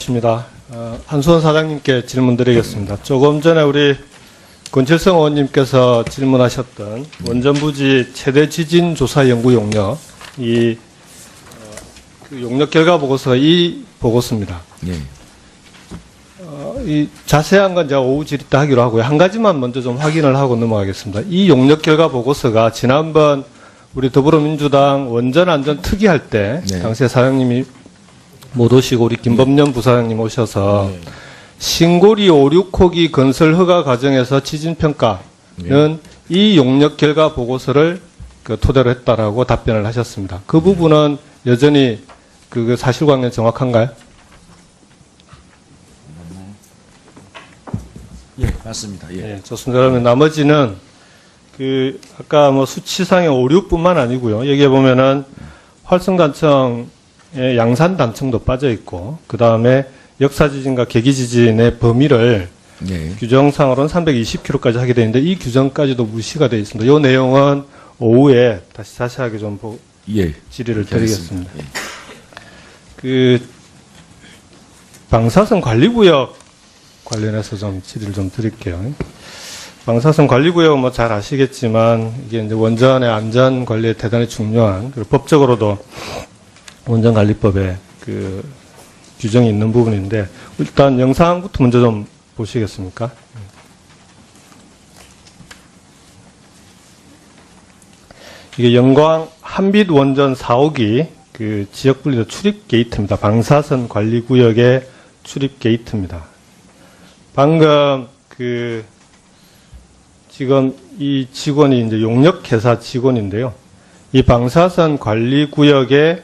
묻힙니다. 한수원 사장님께 질문드리겠습니다. 조금 전에 우리 권칠성 의원님께서 질문하셨던 원전부지 최대 지진 조사 연구 용역, 그 용역 결과 보고서가 이 보고서입니다. 예. 이 자세한 건 제가 오후 질의 때 하기로 하고요. 한 가지만 먼저 좀 확인을 하고 넘어가겠습니다. 이 용역 결과 보고서가 지난번 우리 더불어민주당 원전안전 특위할 때 네. 당시에 사장님이 못 오시고 우리 김범년 부사장님 오셔서 네. 신고리 5, 6호기 건설 허가 과정에서 지진평가는 네. 이 용역 결과 보고서를 토대로 했다라고 답변을 하셨습니다. 그 부분은 여전히 그 사실관계 정확한가요? 예, 맞습니다. 예. 네, 좋습니다. 그러면 나머지는 그 아까 뭐 수치상의 오류뿐만 아니고요. 여기에 보면은 활성단청의 양산단청도 빠져 있고, 그 다음에 역사지진과 계기지진의 범위를 예. 규정상으로는 320km까지 하게 되어 있는데 이 규정까지도 무시가 되어 있습니다. 이 내용은 오후에 다시 자세하게 좀 예. 질의를 그렇게 드리겠습니다. 하겠습니다. 예. 그 방사선 관리구역 관련해서 좀 질의를 좀 드릴게요. 방사선 관리구역은 뭐 잘 아시겠지만 이게 이제 원전의 안전 관리에 대단히 중요한, 그리고 법적으로도 원전관리법에 그 규정이 있는 부분인데, 일단 영상부터 먼저 좀 보시겠습니까? 이게 영광 한빛 원전 4호기 그 지역 분리도 출입 게이트입니다. 방사선 관리구역의 출입 게이트입니다. 방금 지금 이 직원이 이제 용역회사 직원인데요. 이 방사선 관리구역의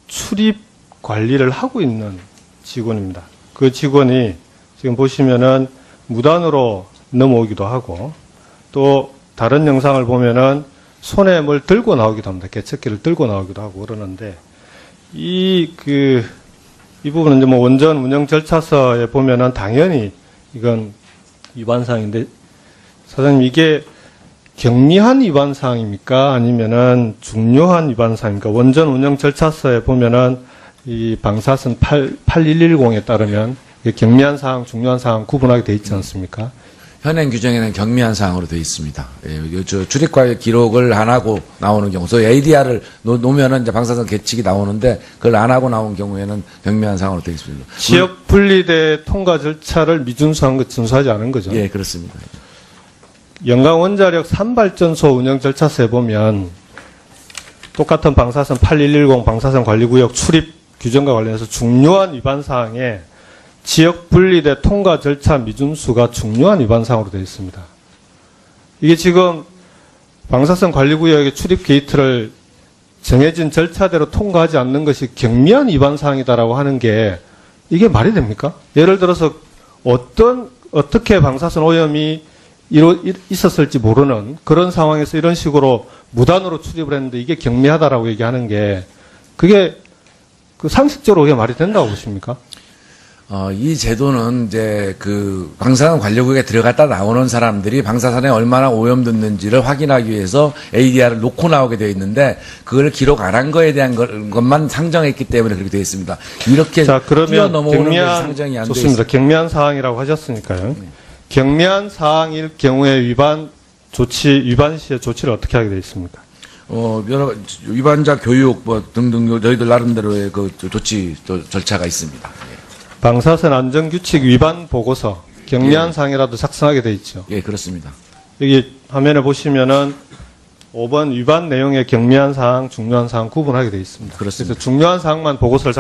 출입 관리를 하고 있는 직원입니다. 그 직원이 지금 보시면은 무단으로 넘어오기도 하고, 또 다른 영상을 보면은 손에 뭘 들고 나오기도 합니다. 개척기를 들고 나오기도 하고 그러는데, 이 부분은 이제 뭐 원전 운영 절차서에 보면은 당연히 이건 위반사항인데, 사장님 이게 경미한 위반사항입니까? 아니면은 중요한 위반사항입니까? 원전 운영 절차서에 보면은 이 방사선 8110에 따르면 경미한 사항, 중요한 사항 구분하게 돼 있지 않습니까? 현행 규정에는 경미한 사항으로 되어 있습니다. 예, 출입과의 기록을 안 하고 나오는 경우, 소위 ADR을 놓으면은 이제 방사선 계측이 나오는데 그걸 안 하고 나온 경우에는 경미한 사항으로 되어 있습니다. 지역 분리대 통과 절차를 미준수한 것, 준수하지 않은 거죠? 예, 그렇습니다. 영광 원자력 3발전소 운영 절차서에 보면 똑같은 방사선 8110 방사선 관리구역 출입 규정과 관련해서 중요한 위반 사항에 지역 분리대 통과 절차 미준수가 중요한 위반 사항으로 되어 있습니다. 이게 지금 방사선 관리구역의 출입 게이트를 정해진 절차대로 통과하지 않는 것이 경미한 위반 사항이다라고 하는 게 이게 말이 됩니까? 예를 들어서 어떻게 방사선 오염이 있었을지 모르는 그런 상황에서 이런 식으로 무단으로 출입을 했는데 이게 경미하다라고 얘기하는 게, 그게 상식적으로 그게 말이 된다고 보십니까? 이 제도는 이제 그 방사선 관리구역에 들어갔다 나오는 사람들이 방사선에 얼마나 오염됐는지를 확인하기 위해서 ADR을 놓고 나오게 되어 있는데, 그걸 기록 안 한 거에 대한 것만 상정했기 때문에 그렇게 되어 있습니다. 이렇게 뛰어넘어오는 것이 상정이 안 돼 있습니다. 좋습니다. 경미한 사항이라고 하셨으니까요. 네. 경미한 사항일 경우에 위반 시에 조치를 어떻게 하게 되어 있습니까? 여러 위반자 교육 뭐 등등 저희들 나름대로의 그 조치 절차가 있습니다. 방사선 안전규칙 위반 보고서 경미한 예. 사항이라도 작성하게 되어 있죠. 예, 그렇습니다. 여기 화면에 보시면은 5번 위반 내용의 경미한 사항, 중요한 사항 구분하게 되어 있습니다. 그렇습니다. 그래서 중요한 사항만 보고서를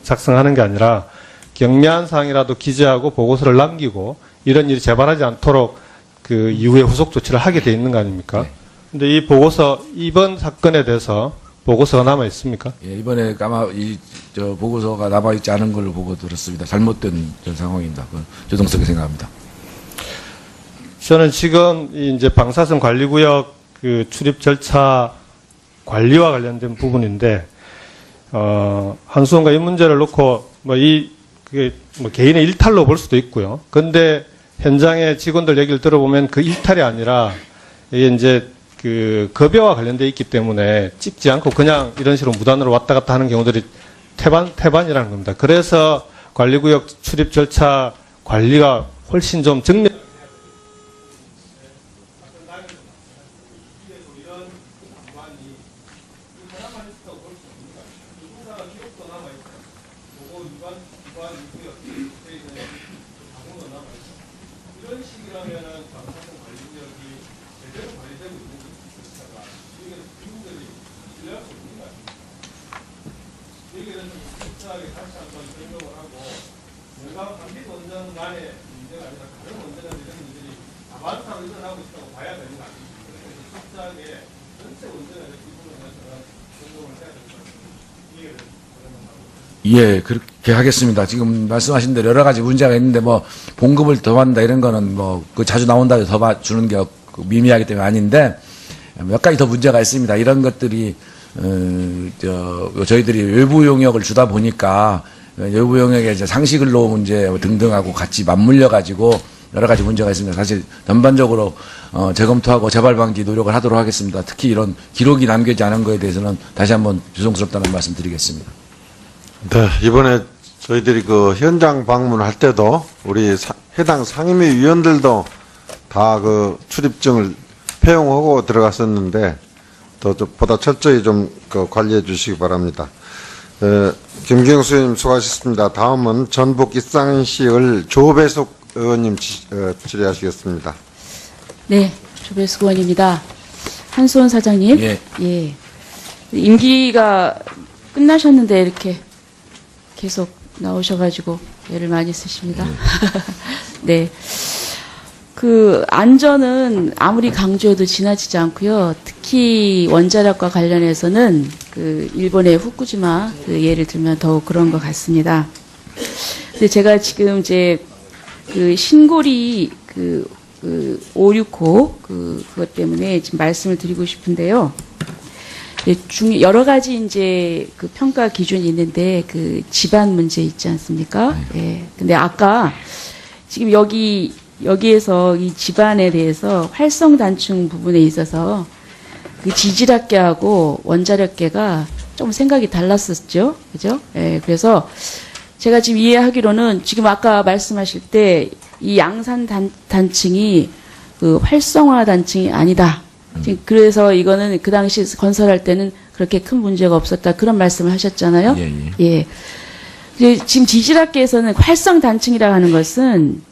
작성하는 게 아니라 경미한 사항이라도 기재하고 보고서를 남기고 이런 일이 재발하지 않도록 그 이후에 후속 조치를 하게 돼 있는 거 아닙니까? 네. 근데 이 보고서, 이번 사건에 대해서 보고서가 남아 있습니까? 예, 이번에 아마 보고서가 남아 있지 않은 걸로 보고 들었습니다. 잘못된 상황입니다. 조동석이 생각합니다. 저는 지금 이제 방사선 관리구역 그 출입 절차 관리와 관련된 부분인데, 한수원가 이 문제를 놓고 그게 개인의 일탈로 볼 수도 있고요. 근데 현장의 직원들 얘기를 들어보면 그 일탈이 아니라 이게 이제 그 급여와 관련돼 있기 때문에 찍지 않고 그냥 이런 식으로 무단으로 왔다 갔다 하는 경우들이 태반이라는 겁니다. 그래서 관리구역 출입 절차 관리가 훨씬 좀 정면 예, 그렇게 하겠습니다. 지금 말씀하신 대로 여러 가지 문제가 있는데 뭐 봉급을 더 한다 이런 거는 뭐 그 자주 나온다고 더 주는 게 미미하기 때문에 아닌데 몇 가지 더 문제가 있습니다. 이런 것들이 저희들이 외부 용역을 주다 보니까 외부 용역의 이제 상시 근로 문제 등등하고 같이 맞물려 가지고 여러 가지 문제가 있습니다. 사실 전반적으로 재검토하고 재발 방지 노력을 하도록 하겠습니다. 특히 이런 기록이 남겨지지 않은 거에 대해서는 다시 한번 죄송스럽다는 말씀 드리겠습니다. 네, 이번에 저희들이 그 현장 방문할 때도 우리 해당 상임위 위원들도 다 그 출입증을 폐용하고 들어갔었는데 더 보다 철저히 좀 그 관리해 주시기 바랍니다. 김경수 의원님 수고하셨습니다. 다음은 전북 이상시을 조배숙 의원님 질의하시겠습니다. 네, 조배숙 의원입니다. 한수원 사장님. 예. 임기가 끝나셨는데 이렇게 계속 나오셔가지고 애를 많이 쓰십니다. 네. 그 안전은 아무리 강조해도 지나치지 않고요. 특히 원자력과 관련해서는 그 일본의 후쿠시마 그 예를 들면 더욱 그런 것 같습니다. 근데 제가 지금 이제 그 신고리 그 569 그것 때문에 지금 말씀을 드리고 싶은데요. 여러 가지 이제 그 평가 기준이 있는데 그 집안 문제 있지 않습니까? 예. 근데 아까 지금 여기에서 이 집안에 대해서 활성 단층 부분에 있어서 그 지질학계하고 원자력계가 좀 생각이 달랐었죠. 그죠? 예. 그래서 제가 지금 이해하기로는 지금 아까 말씀하실 때 이 양산 단층이 그 활성화 단층이 아니다. 지금 그래서 이거는 그 당시 건설할 때는 그렇게 큰 문제가 없었다. 그런 말씀을 하셨잖아요. 예. 지금 지질학계에서는 활성 단층이라고 하는 것은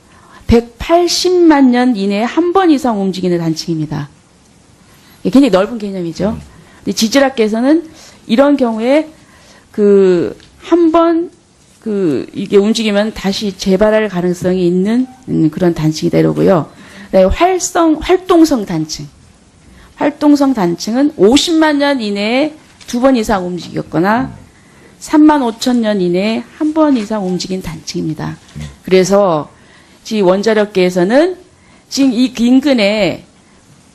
180만 년 이내에 한 번 이상 움직이는 단층입니다. 굉장히 넓은 개념이죠. 근데 지질학계에서는 이런 경우에 그 한 번 이게 움직이면 다시 재발할 가능성이 있는 그런 단층이다 이러고요. 그다음에 활동성 단층. 활동성 단층은 50만 년 이내에 2번 이상 움직였거나 3만 5천 년 이내에 한 번 이상 움직인 단층입니다. 그래서 지금 원자력계에서는 지금 이 인근에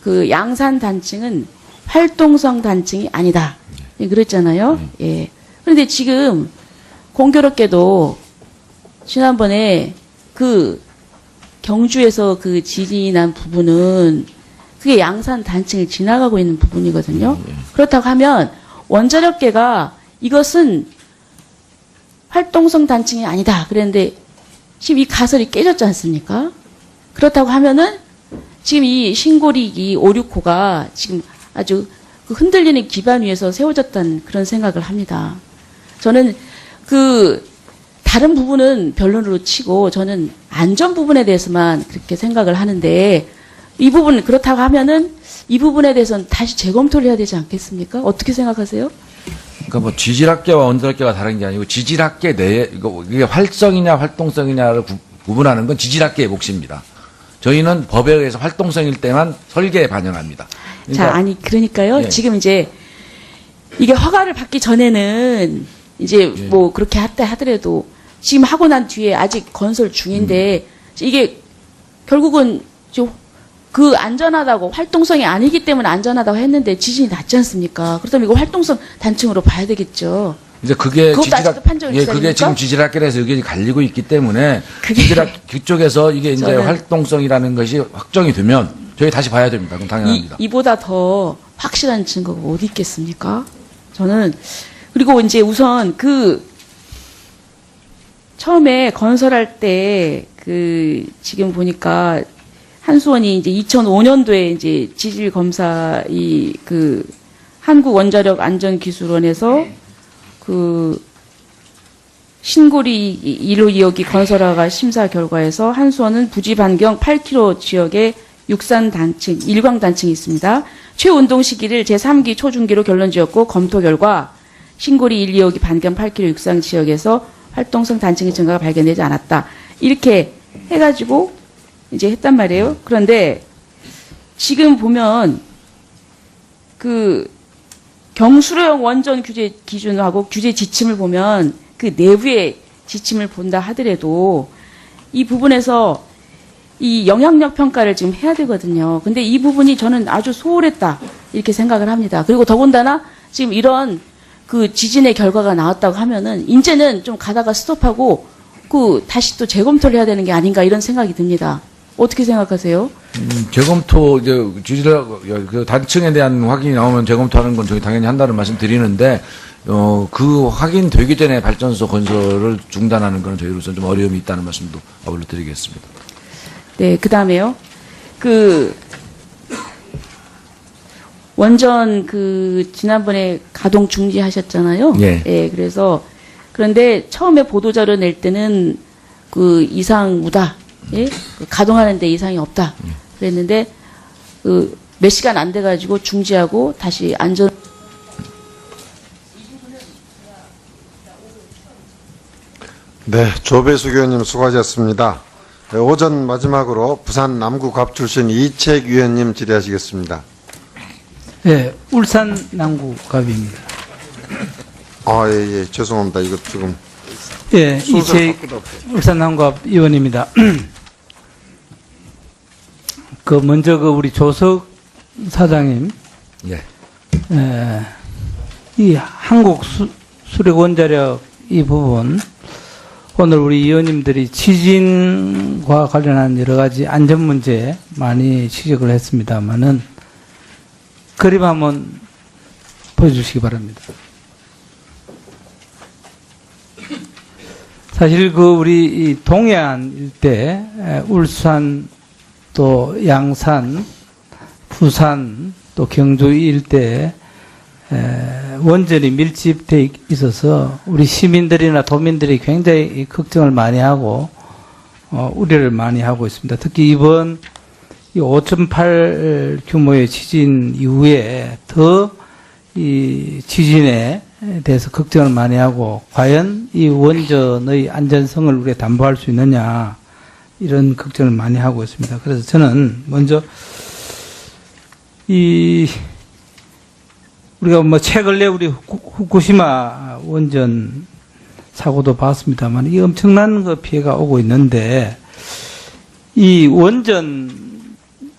그 양산 단층은 활동성 단층이 아니다. 그랬잖아요. 예. 그런데 지금 공교롭게도 지난번에 그 경주에서 그 지진이 난 부분은 그게 양산 단층을 지나가고 있는 부분이거든요. 그렇다고 하면 원자력계가 이것은 활동성 단층이 아니다. 그랬는데 지금 이 가설이 깨졌지 않습니까? 그렇다고 하면은 지금 이 신고리기 569가 지금 아주 그 흔들리는 기반 위에서 세워졌다는 그런 생각을 합니다. 저는 그 다른 부분은 변론으로 치고 저는 안전 부분에 대해서만 그렇게 생각을 하는데 이 부분 그렇다고 하면은 이 부분에 대해서는 다시 재검토를 해야 되지 않겠습니까? 어떻게 생각하세요? 그러니까 뭐 지질학계와 원자력계가 다른 게 아니고 지질학계 내에 이게 활성이냐 활동성이냐를 구분하는 건 지질학계의 몫입니다. 저희는 법에 의해서 활동성일 때만 설계에 반영합니다. 그러니까 자, 아니 그러니까요. 예. 지금 이제 이게 허가를 받기 전에는 이제 뭐 그렇게 하더라도 지금 하고 난 뒤에 아직 건설 중인데 이게 결국은 그 안전하다고 활동성이 아니기 때문에 안전하다고 했는데 지진이 났지 않습니까? 그렇다면 이거 활동성 단층으로 봐야 되겠죠. 이제 그게 그것도 아직도 판정이 그게 기다립니까? 지금 지질학계에서 의견이 갈리고 있기 때문에 그게 지질학 그쪽에서 이게 이제 저는 활동성이라는 것이 확정이 되면 저희 다시 봐야 됩니다. 그럼 당연합니다. 이보다 더 확실한 증거가 어디 있겠습니까? 저는 그리고 이제 우선 처음에 건설할 때 지금 보니까 한수원이 이제 2005년도에 이제 지질 검사 한국원자력안전기술원에서 신고리 1호 2호기 건설화가 심사 결과에서 한수원은 부지 반경 8km 지역에 일광단층이 있습니다. 최운동 시기를 제3기 초중기로 결론지었고 검토 결과 신고리 1, 2호기 반경 8km 육상 지역에서 활동성 단층의 증가가 발견되지 않았다. 이렇게 해가지고 이제 했단 말이에요. 그런데 지금 보면 경수로용 원전 규제 기준하고 규제 지침을 보면 그 내부의 지침을 본다 하더라도 이 부분에서 이 영향력 평가를 지금 해야 되거든요. 근데 이 부분이 저는 아주 소홀했다 이렇게 생각을 합니다. 그리고 더군다나 지금 이런 지진의 결과가 나왔다고 하면은 이제는 좀 가다가 스톱하고 다시 또 재검토를 해야 되는 게 아닌가 이런 생각이 듭니다. 어떻게 생각하세요? 재검토 그 단층에 대한 확인이 나오면 재검토하는 건 저희 당연히 한다는 말씀 드리는데 그 확인되기 전에 발전소 건설을 중단하는 건 저희로서는 좀 어려움이 있다는 말씀도 아울러 드리겠습니다. 네, 그다음에요. 원전 지난번에 가동 중지하셨잖아요. 예. 예, 그런데 처음에 보도자료 낼 때는 이상 무다. 예? 가동하는데 이상이 없다. 그랬는데 몇 시간 안 돼가지고 중지하고 다시 안전. 네, 조배수 의원님 수고하셨습니다. 네, 오전 마지막으로 부산 남구갑 출신 이책 위원님 질의하시겠습니다. 네, 울산 남구갑입니다. 예, 죄송합니다. 이거 지금 예, 이책 울산 남구갑 의원입니다. 먼저 우리 조석 사장님, 예. 이 한국 수력 원자력 이 부분 오늘 우리 의원님들이 지진과 관련한 여러 가지 안전 문제 많이 지적을 했습니다만은 그림 한번 보여주시기 바랍니다. 사실 우리 이 동해안 일대 울산 또 양산, 부산 또 경주 일대에 원전이 밀집돼 있어서 우리 시민들이나 도민들이 굉장히 걱정을 많이 하고 우려를 많이 하고 있습니다. 특히 이번 5.8 규모의 지진 이후에 더 이 지진에 대해서 걱정을 많이 하고 과연 이 원전의 안전성을 우리가 담보할 수 있느냐 이런 걱정을 많이 하고 있습니다. 그래서 저는 먼저 우리가 최 근래 우리 후쿠시마 원전 사고도 봤습니다만 이 엄청난 피해가 오고 있는데 이 원전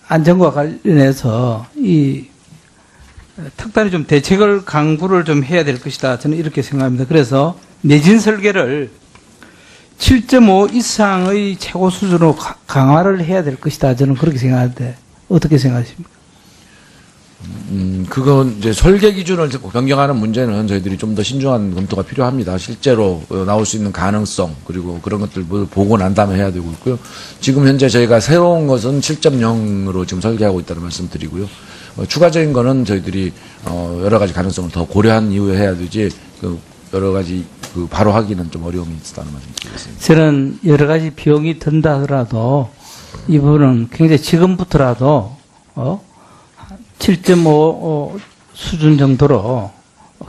안전과 관련해서 특단히 좀 대책을 강구를 좀 해야 될 것이다. 저는 이렇게 생각합니다. 그래서 내진 설계를 7.5 이상의 최고 수준으로 강화를 해야 될 것이다. 저는 그렇게 생각하는데 어떻게 생각하십니까? 그건 이제 설계 기준을 변경하는 문제는 저희들이 좀 더 신중한 검토가 필요합니다. 실제로 나올 수 있는 가능성 그리고 그런 것들 보고 난 다음에 해야 되고 있고요. 지금 현재 저희가 새로운 것은 7.0으로 지금 설계하고 있다는 말씀 드리고요. 추가적인 거는 저희들이 여러 가지 가능성을 더 고려한 이후에 해야 되지 여러 가지 바로 하기는 좀 어려움이 있다는 말씀 드리겠습니다. 저는 여러 가지 비용이 든다 하더라도 이 부분은 굉장히 지금부터라도 7.5 수준 정도로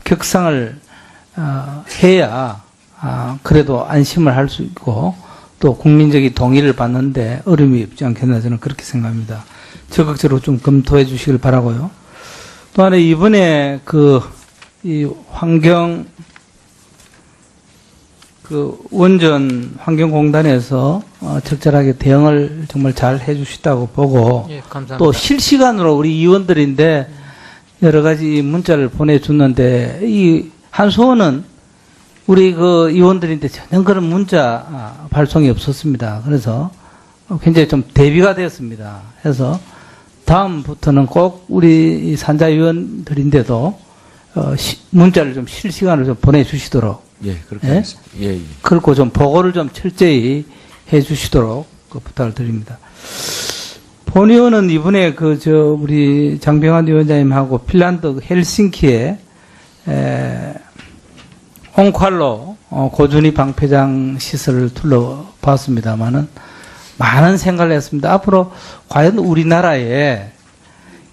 격상을 해야 그래도 안심을 할 수 있고 또 국민적인 동의를 받는데 어려움이 없지 않겠나 저는 그렇게 생각합니다. 적극적으로 좀 검토해 주시길 바라고요. 또 하나 이번에 이 원전 환경공단에서 적절하게 대응을 정말 잘 해주시다고 보고 예, 감사합니다. 또 실시간으로 우리 의원들인데 여러 가지 문자를 보내줬는데 이 한수원은 우리 의원들인데 전혀 그런 문자 발송이 없었습니다. 그래서 굉장히 좀 대비가 되었습니다. 그래서 다음부터는 꼭 우리 산자 의원들인데도 문자를 좀 실시간으로 좀 보내주시도록 예, 그렇게 예? 하겠습니다. 예, 예. 그리고 좀 보고를 좀 철저히 해 주시도록 그 부탁을 드립니다. 본 의원은 이번에 우리 장병환 위원장님하고 핀란드 헬싱키에 옹칼로 고준희 방패장 시설을 둘러봤습니다만은 많은 생각을 했습니다. 앞으로 과연 우리나라에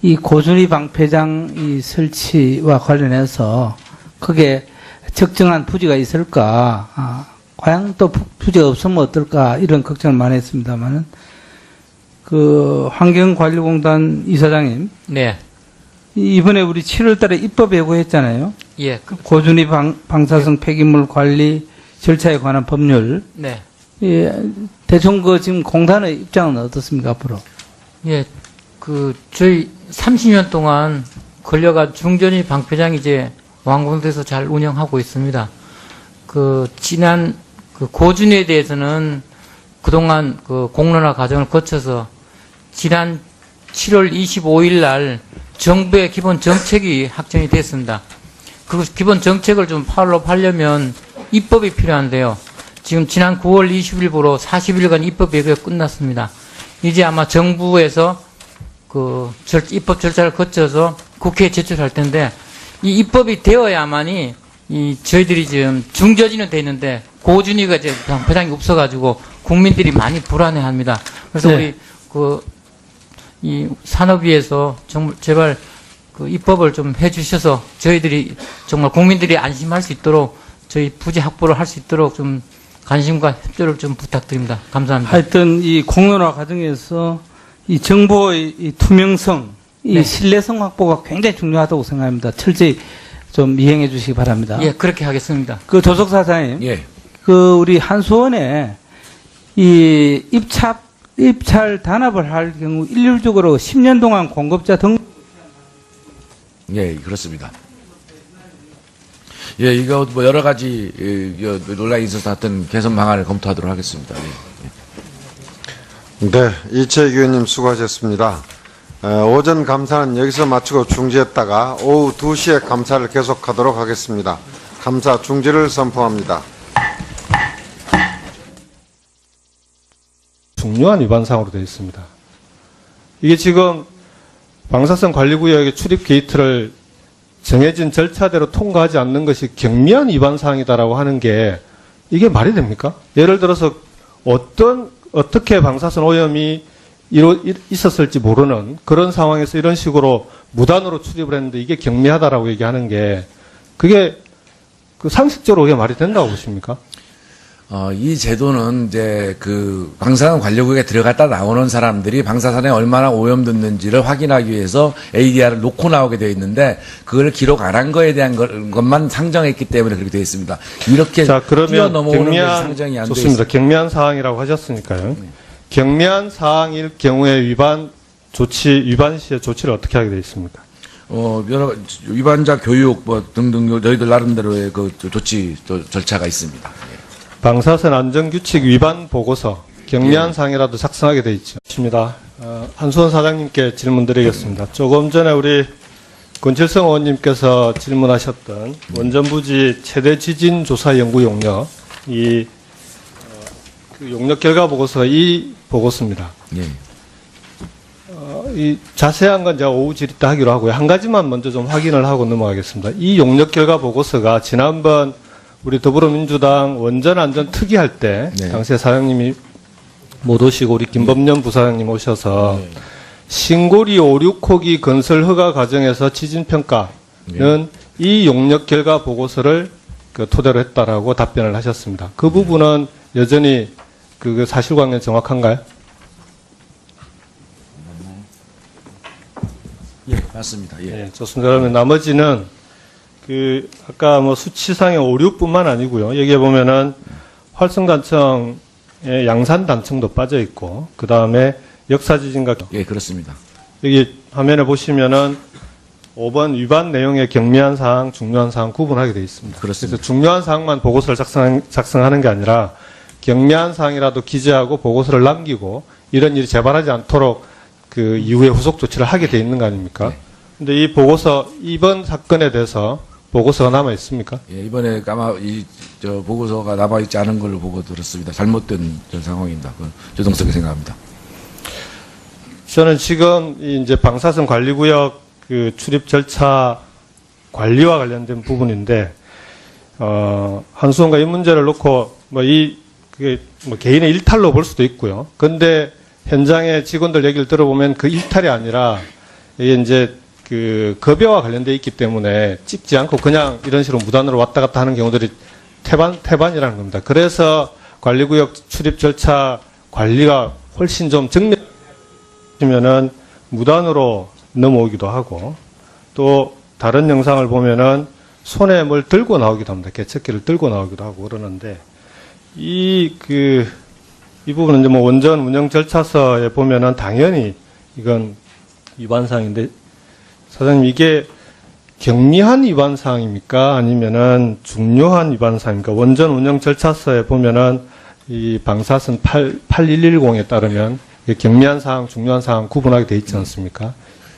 이 고준희 방패장 이 설치와 관련해서 그게 적정한 부지가 있을까? 과연 또 부지가 없으면 어떨까? 이런 걱정을 많이 했습니다만은 환경관리공단 이사장님, 네. 이번에 우리 7월 달에 입법 예고했잖아요. 예. 고준위 방사성 폐기물 관리 절차에 관한 법률. 네. 예, 대충 지금 공단의 입장은 어떻습니까, 앞으로? 예. 저희 30년 동안 걸려가 중전위 방패장 이제 완공돼서 잘 운영하고 있습니다. 지난 고준위에 대해서는 그동안 공론화 과정을 거쳐서 지난 7월 25일 날 정부의 기본 정책이 확정이 됐습니다. 그 기본 정책을 좀 팔로우하려면 입법이 필요한데요. 지금 지난 9월 20일부로 40일간 입법 예고가 끝났습니다. 이제 아마 정부에서 입법 절차를 거쳐서 국회에 제출할 텐데 이 입법이 되어야만이 저희들이 지금 중저지는 돼 있는데 고준위가 이제 방패장이 없어가지고 국민들이 많이 불안해합니다. 그래서 네. 우리 이 산업위에서 정말 제발 입법을 좀 해주셔서 저희들이 정말 국민들이 안심할 수 있도록 저희 부지 확보를 할 수 있도록 좀 관심과 협조를 좀 부탁드립니다. 감사합니다. 하여튼 이 공론화 과정에서 이 정보의 이 투명성, 이 네. 신뢰성 확보가 굉장히 중요하다고 생각합니다. 철저히 좀 이행해 주시기 바랍니다. 예, 그렇게 하겠습니다. 조석 사장님, 예. 우리 한수원에 이 입찰 단합을 할 경우 일률적으로 10년 동안 공급자 예, 그렇습니다. 예, 이거 뭐 여러 가지 논란이 있어서 하여튼 개선 방안을 검토하도록 하겠습니다. 예. 네, 이채익 의원님 수고하셨습니다. 오전 감사는 여기서 마치고 중지했다가 오후 2시에 감사를 계속하도록 하겠습니다. 감사 중지를 선포합니다. 중요한 위반 사항으로 되어 있습니다. 이게 지금 방사성 관리구역의 출입 게이트를 정해진 절차대로 통과하지 않는 것이 경미한 위반 사항이다라고 하는 게 이게 말이 됩니까? 예를 들어서 어떻게 방사선 오염이 있었을지 모르는 그런 상황에서 이런 식으로 무단으로 출입을 했는데 이게 경미하다라고 얘기하는 게 그게 상식적으로 그게 말이 된다고 보십니까? 이 제도는 이제 방사선 관리구역에 들어갔다 나오는 사람들이 방사선에 얼마나 오염됐는지를 확인하기 위해서 ADR을 놓고 나오게 되어 있는데 그걸 기록 안 한 거에 대한 것만 상정했기 때문에 그렇게 되어 있습니다. 이렇게 자, 그러면 뛰어넘어오는 것이 상정이 안 되어 좋습니다. 있습니다. 경미한 사항이라고 하셨으니까요. 경미한 사항일 경우에 위반 시에 조치를 어떻게 하게 되어 있습니까? 여러 위반자 교육 등등 저희들 나름대로의 조치 절차가 있습니다. 방사선 안전규칙 위반 보고서 경미한 사항이라도 작성하게 되어 있죠. 입니다. 한수원 사장님께 질문드리겠습니다. 조금 전에 우리 권칠성 의원님께서 질문하셨던 원전부지 최대 지진 조사 연구 용역 그 용역 결과 보고서가 이 보고서입니다. 예. 이 자세한 건 제가 오후 질의 때 하기로 하고요. 한 가지만 먼저 좀 확인을 하고 넘어가겠습니다. 이 용역 결과 보고서가 지난번 우리 더불어민주당 원전안전 특위할 때 네. 당시에 사장님이 못 오시고 우리 김범년 부사장님 오셔서 네. 신고리 5, 6호기 건설 허가 과정에서 지진평가는 이 용역 결과 보고서를 토대로 했다라고 답변을 하셨습니다. 그 부분은 여전히 그 사실관계는 정확한가요? 예, 맞습니다. 예. 예, 좋습니다. 그러면 나머지는 아까 수치상의 오류뿐만 아니고요. 여기에 보면은 활성단청의 양산단청도 빠져 있고, 그 다음에 역사지진과 예, 그렇습니다. 여기 화면에 보시면은 5번 위반 내용의 경미한 사항, 중요한 사항 구분하게 되어 있습니다. 그렇습니다. 그래서 중요한 사항만 보고서를 작성하는 게 아니라 경미한 사항이라도 기재하고 보고서를 남기고 이런 일이 재발하지 않도록 이후에 후속 조치를 하게 되어 있는 거 아닙니까? 네. 근데 이 보고서 이번 사건에 대해서 보고서가 남아 있습니까? 예, 이번에 아마 저 보고서가 남아있지 않은 걸로 보고 들었습니다. 잘못된 저 상황입니다. 그건 조동석이 생각합니다. 저는 지금 이제 방사선 관리구역 그 출입 절차 관리와 관련된 부분인데, 한수원가 이 문제를 놓고 그게 개인의 일탈로 볼 수도 있고요. 근데 현장의 직원들 얘기를 들어보면 그 일탈이 아니라 이게 이제 그 급여와 관련돼 있기 때문에 찍지 않고 그냥 이런 식으로 무단으로 왔다 갔다 하는 경우들이 태반이라는 겁니다. 그래서 관리구역 출입 절차 관리가 훨씬 좀 정밀하면은 무단으로 넘어오기도 하고, 또 다른 영상을 보면은 손에 뭘 들고 나오기도 합니다. 개척기를 들고 나오기도 하고 그러는데, 이 부분은 이제 원전 운영 절차서에 보면은 당연히 이건 위반사항인데, 사장님 이게 경미한 위반사항입니까? 아니면은 중요한 위반사항입니까? 원전 운영 절차서에 보면은 이 방사선 8110에 따르면 경미한 사항, 중요한 사항 구분하게 돼 있지 않습니까?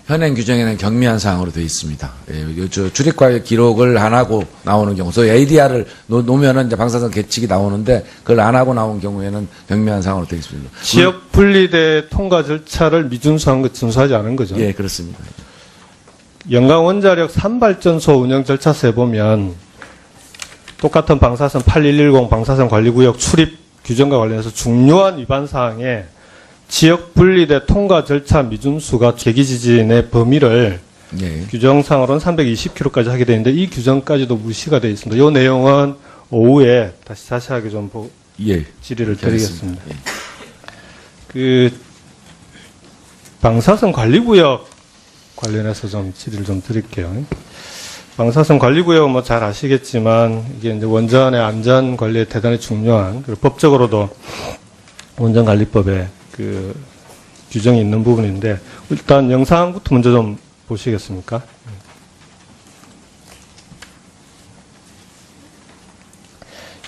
현행 규정에는 경미한 사항으로 되어 있습니다. 예, 출입과의 기록을 안 하고 나오는 경우, 소 ADR을 놓으면은 이제 방사선 계측이 나오는데 그걸 안 하고 나온 경우에는 경미한 사항으로 되어 있습니다. 지역 분리대 통과 절차를 미준수한 것, 준수하지 않은 거죠. 예, 그렇습니다. 영광 원자력 3발전소 운영 절차서에 보면 똑같은 방사선 8110 방사선 관리구역 출입 규정과 관련해서 중요한 위반 사항에 지역 분리대 통과 절차 미준수가 계기 지진의 범위를 예. 규정상으로는 320km까지 하게 되는데 이 규정까지도 무시가 되어 있습니다. 이 내용은 오후에 다시 자세하게 좀 예. 질의를 그렇게 드리겠습니다. 하겠습니다. 그 방사선 관리구역 관련해서 좀 질의를 좀 드릴게요. 방사선 관리구역은 뭐 잘 아시겠지만 이게 이제 원전의 안전 관리에 대단히 중요한, 그리고 법적으로도 원전관리법에 그 규정이 있는 부분인데, 일단 영상부터 먼저 좀 보시겠습니까?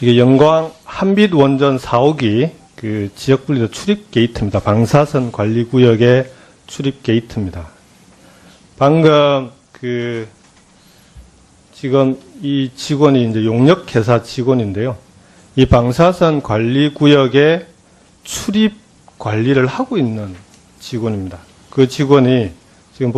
이게 영광 한빛 원전 4호기 그 지역 분리대 출입 게이트입니다. 방사선 관리구역의 출입 게이트입니다. 방금 지금 이 직원이 이제 용역회사 직원인데요. 이 방사선 관리구역의 출입 관리를 하고 있는 직원입니다. 그 직원이 지금